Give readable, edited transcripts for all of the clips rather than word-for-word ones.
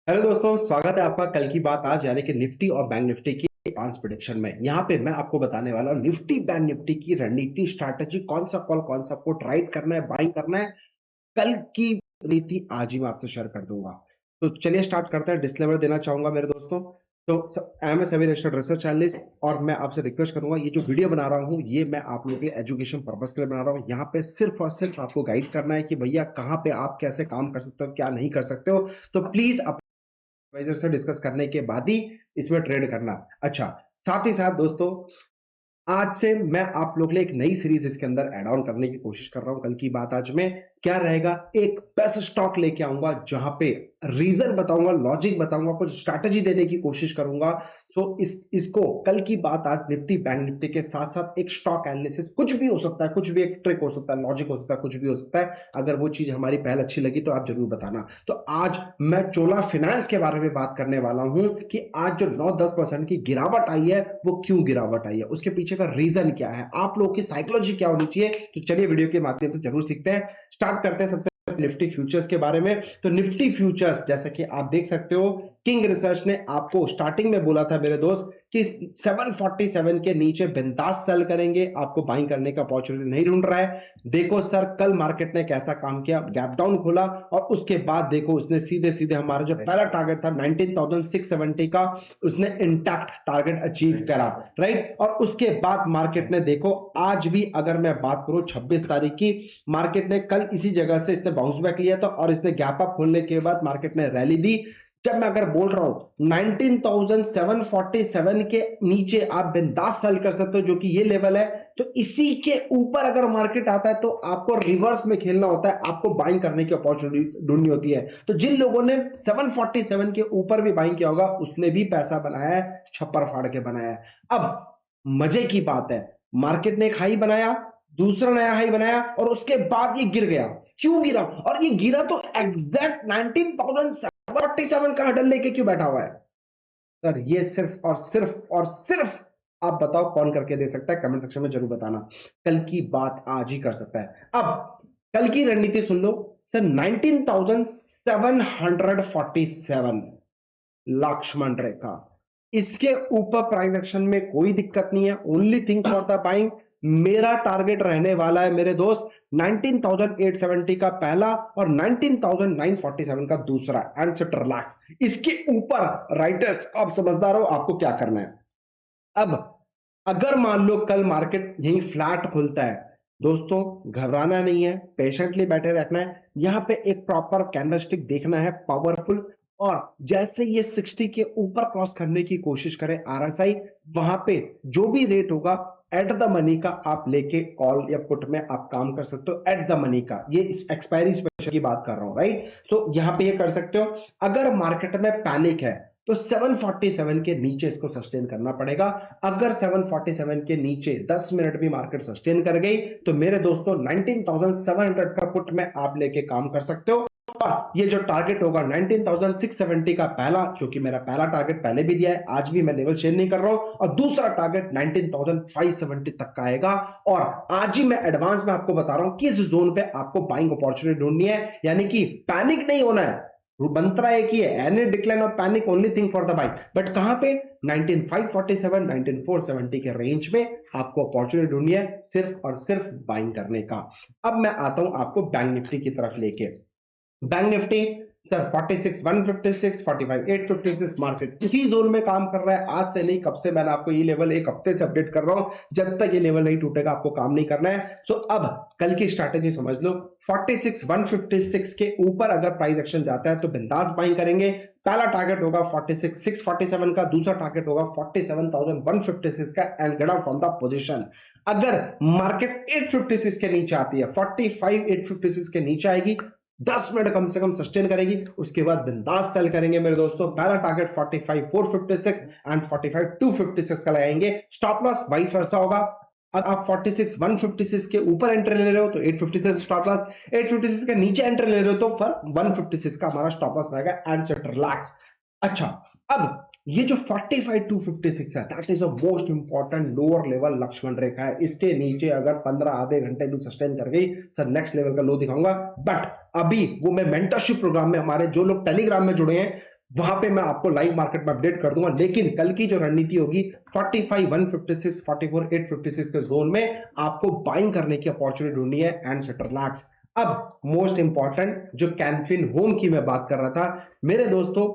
Hello दोस्तों, स्वागत है आपका कल की बात आज यानी कि निफ्टी और बैंक निफ्टी की एडवांस प्रेडिक्शन में। यहाँ पे मैं आपको बताने वाला हूँ निफ्टी बैंक निफ्टी की रणनीति, स्ट्रैटेजी, कौन सा कॉल कौन सा पुट राइट करना है, बाइंग करना है। कल की नीति आज ही मैं आपसे शेयर कर दूंगा। तो चलिए स्टार्ट करते हैं। डिस्क्लेमर देना चाहूंगा मेरे दोस्तों। तो I am a SEBI registered research analyst और मैं आपसे रिक्वेस्ट करूंगा, ये जो वीडियो बना रहा हूँ ये मैं आप लोगों के एजुकेशन पर्पस के लिए बना रहा हूँ। यहाँ पे सिर्फ और सिर्फ आपको गाइड करना है कि भैया कहाँ पे आप कैसे काम कर सकते हो, क्या नहीं कर सकते हो। तो प्लीज एडवाइजर से डिस्कस करने के बाद ही इसमें ट्रेड करना। अच्छा, साथ ही साथ दोस्तों, आज से मैं आप लोग के लिए एक नई सीरीज इसके अंदर ऐड ऑन करने की कोशिश कर रहा हूं। कल की बात आज में क्या रहेगा, एक बेस्ट स्टॉक लेके आऊंगा जहां पे रीजन बताऊंगा, लॉजिक बताऊंगा, कुछ स्ट्रैटेजी देने की कोशिश करूंगा। सो इसको कल की बात आज निफ्टी बैंक निफ्टी के साथ साथ एक स्टॉक एनालिसिस, कुछ भी हो सकता है, कुछ भी एक ट्रिक हो सकता है, लॉजिक हो सकता है, कुछ भी हो सकता है। अगर वो चीज हमारी पहल अच्छी लगी तो आप जरूर बताना। तो आज मैं चोला फाइनेंस के बारे में बात करने वाला हूं कि आज जो 9-10% की गिरावट आई है वो क्यों गिरावट आई है, उसके पीछे का रीजन क्या है, आप लोगों की साइकोलॉजी क्या होनी चाहिए। तो चलिए वीडियो के माध्यम से जरूर सीखते हैं। स्टार्ट करते हैं सबसे निफ्टी फ्यूचर्स के बारे में। तो निफ्टी फ्यूचर्स जैसा कि आप देख सकते हो, किंग रिसर्च ने आपको स्टार्टिंग में बोला था मेरे दोस्त कि 747 के नीचे बिंदास सेल करेंगे, आपको बाइंग करने का अपॉर्चुनिटी नहीं ढूंढ रहा है। देखो सर, कल मार्केट ने कैसा काम किया, गैप डाउन खोला और उसके बाद देखो उसने सीधे सीधे हमारा जो पहला टारगेट था 19,670 का, उसने इंटैक्ट टारगेट अचीव करा, राइट। और उसके बाद मार्केट ने देखो, आज भी अगर मैं बात करूं 26 तारीख की, मार्केट ने कल इसी जगह से इसने बाउंस बैक लिया था और इसने गैप अप खोलने के बाद मार्केट ने रैली दी। जब मैं अगर बोल रहा हूं 19,747 के नीचे आप बिंदास सेल कर सकते हो, जो कि ये लेवल है, तो इसी के ऊपर अगर मार्केट आता है तो आपको रिवर्स में खेलना होता है, आपको बाइंग करने की अपॉर्चुनिटी ढूंढनी होती है। तो जिन लोगों ने 747 के ऊपर भी बाइंग किया होगा उसने भी पैसा बनाया है, छप्पर फाड़ के बनाया है। अब मजे की बात है, मार्केट ने एक हाई बनाया, दूसरा नया हाई बनाया और उसके बाद ये गिर गया। क्यों गिरा? और ये गिरा तो एग्जैक्ट 19,747 का हडल लेके क्यों बैठा हुआ है सर? ये सिर्फ और सिर्फ और सिर्फ आप बताओ कौन करके दे सकता है, कमेंट सेक्शन में जरूर बताना। कल की बात आज ही कर सकता है। अब कल की रणनीति सुन लो सर। 19,747 लक्ष्मण रेखा, इसके ऊपर प्राइस एक्शन में कोई दिक्कत नहीं है। Only thing for the buying, मेरा टारगेट रहने वाला है मेरे दोस्त 19,870 का पहला और 19,947 का दूसरा। एंड सिट रिलैक्स, इसके ऊपर राइटर्स आप समझदार हो, आपको क्या करना है। अब अगर मान लो कल मार्केट यही फ्लैट खुलता है, दोस्तों घबराना नहीं है, पेशेंटली बैठे रखना है। यहां पे एक प्रॉपर कैंडलस्टिक देखना है, पावरफुल, और जैसे ये 60 के ऊपर क्रॉस करने की कोशिश करें आरएसआई, वहां पे जो भी रेट होगा एट द मनी का आप लेके कॉल या पुट में आप काम कर सकते हो। एट द मनी का, ये इस एक्सपायरी स्पेशल की बात कर रहा हूं, राइट। तो यहां पे ये कर सकते हो। अगर मार्केट में पैनिक है तो 747 के नीचे इसको सस्टेन करना पड़ेगा। अगर 747 के नीचे 10 मिनट भी मार्केट सस्टेन कर गई तो मेरे दोस्तों 19,700 का पुट में आप लेके काम कर सकते हो। और ये जो टारगेट होगा 19,670 का पहला, जो कि मेरा पहला टारगेट पहले भी दिया है, आज भी मैं लेवल चेंज नहीं कर रहा हूं, और दूसरा टारगेट 19,570 तक का आएगा। और आज ही मैं एडवांस में आपको बता रहा हूं किस जोन पे आपको बाइंग अपॉर्चुनिटी ढूंढनी है, यानी कि पैनिक नहीं होना है। मंत्रा एक ही है, any decline of panic only thing for the buying. But कहां पे? 19,547 19,470 के रेंज में आपको अपॉर्चुनिटी ढूंढनी है, सिर्फ और सिर्फ बाइंग करने का। अब मैं आता हूं आपको बैंक निफ्टी की तरफ लेके। बैंक निफ्टी सर 46,156 45,856 मार्केट इसी जोन में काम कर रहा है। आज से नहीं, कब से मैंने आपको ये लेवल एक हफ्ते से अपडेट कर रहा हूं, जब तक ये लेवल नहीं टूटेगा आपको काम नहीं करना है। सो अब कल की स्ट्रैटेजी समझ लो। 46,156 के ऊपर अगर प्राइस एक्शन जाता है तो बिंदास बाइंग करेंगे। पहला टारगेट होगा 46,647 का, दूसरा टारगेट होगा 47,156 का, and get out from the position. अगर मार्केट 856 के नीचे आती है, 45,856 के नीचे आएगी, 10 मिनट कम से कम सस्टेन करेगी, उसके बाद बिंदास सेल करेंगे मेरे दोस्तों। पहला टारगेट 45,456 एंड 45,256 का लगाएंगे। स्टॉप लॉस वाइस वर्सा होगा। अगर आप 46,156 के ऊपर एंट्री ले रहे हो तो 856 स्टॉप लॉस, 856 के नीचे एंट्री ले रहे हो तो फिर 156 का हमारा स्टॉप लॉस रहेगा। And set relax. अच्छा, अब ये जो 45,256 है, that is a most important lower level Lakshman Rekha है। इसके नीचे अगर 15 आधे घंटे भी सस्टेन कर गई, सर नेक्स्ट लेवल का लो दिखाऊंगा। बट अभी वो मैं मेंटरशिप प्रोग्राम में, हमारे जो लोग टेलीग्राम में जुड़े हैं, वहां पे मैं आपको लाइव मार्केट में अपडेट कर दूंगा। लेकिन कल की जो रणनीति होगी 45 156 44 856 के जोन में आपको बाइंग करने की अपॉर्चुनिटी ढूंढनी है एंड सेटरलैक्स। अब मोस्ट इंपॉर्टेंट जो कैनफिन होम की मैं बात कर रहा था मेरे दोस्तों,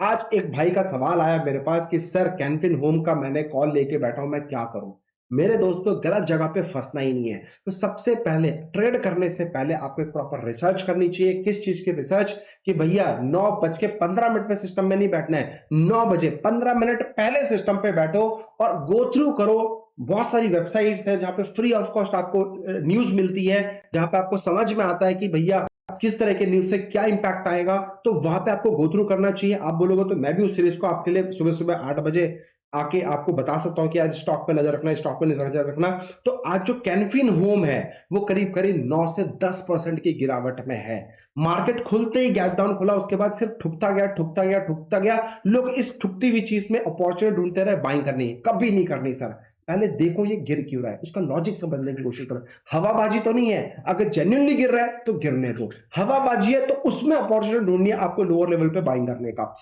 आज एक भाई का सवाल आया मेरे पास कि सर कैनफिन होम का मैंने कॉल लेके बैठा हूं, मैं क्या करूं। मेरे दोस्तों गलत जगह पे फंसना ही नहीं है। तो सबसे पहले ट्रेड करने से पहले आपको एक प्रॉपर रिसर्च करनी चाहिए। किस चीज की रिसर्च? कि भैया 9:15 पे सिस्टम में नहीं बैठना है, 9 बजे 15 मिनट पहले सिस्टम पे बैठो और गो थ्रू करो। बहुत सारी वेबसाइट्स है जहां पे फ्री ऑफ कॉस्ट आपको न्यूज मिलती है, जहां पे आपको समझ में आता है कि भैया किस तरह के न्यूज से क्या इंपैक्ट आएगा। तो वहां पे आपको गो थ्रू करना चाहिए। आप बोलोगे तो मैं भी उस सीरीज को आपके लिए सुबह सुबह 8 बजे आके आपको बता सकता हूं कि आज स्टॉक पे नजर रखना, स्टॉक पे नजर रखना। तो आज जो कैनफिन होम है वो करीब करीब 9 से 10% की गिरावट में है। मार्केट खुलते ही गैप डाउन खुला, उसके बाद सिर्फ ठुकता गया ठुकता गया ठुकता गया। लोग इस ठुकती हुई चीज में अपॉर्चुनिटी ढूंढते रहे, बाइंग करनी है कभी नहीं करनी सर। पहले देखो ये गिर क्यों रहा है, उसका लॉजिक समझने की कोशिश करो। हवाबाजी तो नहीं है, अगर जेन्युइनली गिर रहा है तो गिरने दो। हवाबाजी है तो उसमें अपॉर्चुनिटी ढूंढनी है आपको लोअर लेवल पे बाइंग करने का।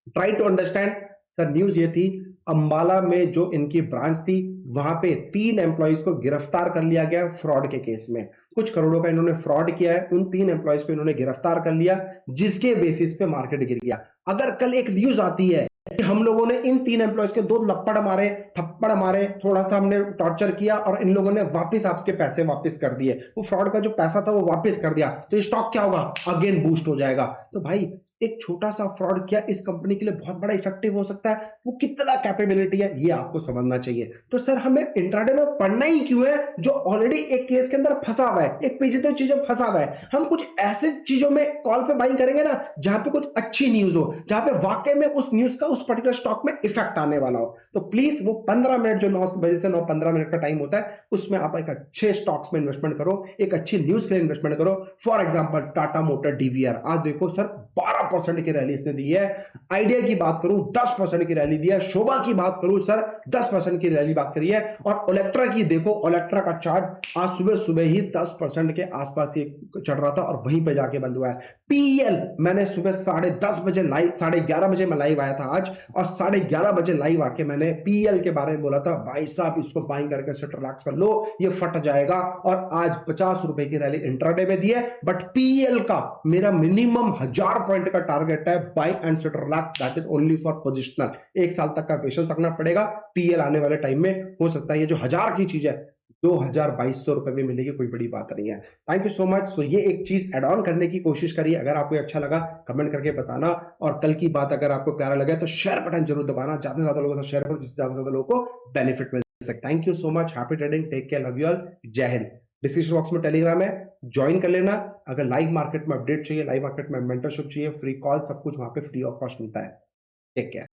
Try to understand. Sir news ये थी अंबाला में जो इनकी ब्रांच थी वहां पे 3 एम्प्लॉइज को गिरफ्तार कर लिया गया फ्रॉड के केस में। कुछ करोड़ों का इन्होंने फ्रॉड किया है, उन 3 एम्प्लॉइज को इन्होंने गिरफ्तार कर लिया, जिसके बेसिस पे मार्केट गिर गया। अगर कल एक न्यूज आती है कि हम लोगों ने इन 3 एम्प्लॉइज के 2 लपड़ मारे, थप्पड़ मारे, थोड़ा सा हमने टॉर्चर किया और इन लोगों ने वापस आपके पैसे वापस कर दिए, वो फ्रॉड का जो पैसा था वो वापस कर दिया, तो ये स्टॉक क्या होगा? अगेन बूस्ट हो जाएगा। तो भाई एक छोटा सा फ्रॉड किया इस कंपनी के लिए बहुत बड़ा इफेक्टिव हो सकता है, वो कितना कैपेबिलिटी है ये आपको समझना चाहिए। तो सर हमें इंट्राडे में पढ़ना ही क्यों है जो ऑलरेडी एक केस के अंदर फंसा हुआ है, एक पेचीदा चीजों फंसा हुआ है। हम कुछ ऐसे चीजों में कॉल पे बाइंग करेंगे ना जहां पे कुछ अच्छी न्यूज हो, जहां पे वाकई में उस न्यूज का उस पर्टिकुलर स्टॉक में इफेक्ट आने वाला हो। तो प्लीज वो 15 मिनट जो 9 बजे से 9:15 मिनट का टाइम होता है उसमें आप एक अच्छे स्टॉक्स में इन्वेस्टमेंट करो, एक अच्छी न्यूज के लिए इन्वेस्टमेंट करो। For example Tata motor DVR, आज देखो सर 12% की रैली इसने दी है। आइडिया की बात करूं 10% की रैली दी है। शोभा की बात करूं सर 10% की रैली बात करी है। और ओलेक्ट्रा की देखो, ओलेक्ट्रा का चार्ट आज सुबह सुबह ही 10% के आसपास ही चढ़ रहा था और वहीं पे जाके बंद हुआ है। पीएल मैंने सुबह 10:30 बजे लाइव, 11:30 बजे मैं लाइव आया था आज, और 11:30 बजे लाइव आके मैंने पीएल के बारे में बोला था भाई साहब इसको बाइंग करके सेटरलैक्स कर लो, ये फट जाएगा। और आज 50 रुपए की रैली इंट्राडे में दी है। बट पीएल का मेरा मिनिमम 1000 पॉइंट का टारगेट है, buy and set relax, that is only for positional. 1 साल तक का पेशेंस रखना पड़ेगा। पीएल आने वाले टाइम में हो सकता है ये जो 1000 की चीज है 2200 रुपए में मिलेगी, कोई बड़ी बात नहीं है। Thank you so much. So ये एक चीज एड ऑन करने की कोशिश करिए। अगर आपको अच्छा लगा कमेंट करके बताना, और कल की बात अगर आपको प्यारा लगे तो शेयर बटन जरूर दबाना, ज्यादा से ज्यादा लोगों से शेयर करो जिससे ज्यादा से ज्यादा लोगों को बेनिफिट मिल सके। Thank you so much, happy trading, take care, love you all, जय हिंद। डिस्क्रिप्शन बॉक्स में टेलीग्राम है, ज्वाइन कर लेना। अगर लाइव मार्केट में अपडेट चाहिए, लाइव मार्केट में मेंटरशिप चाहिए, फ्री कॉल, सब कुछ वहां पे फ्री ऑफ कॉस्ट मिलता है। Take care.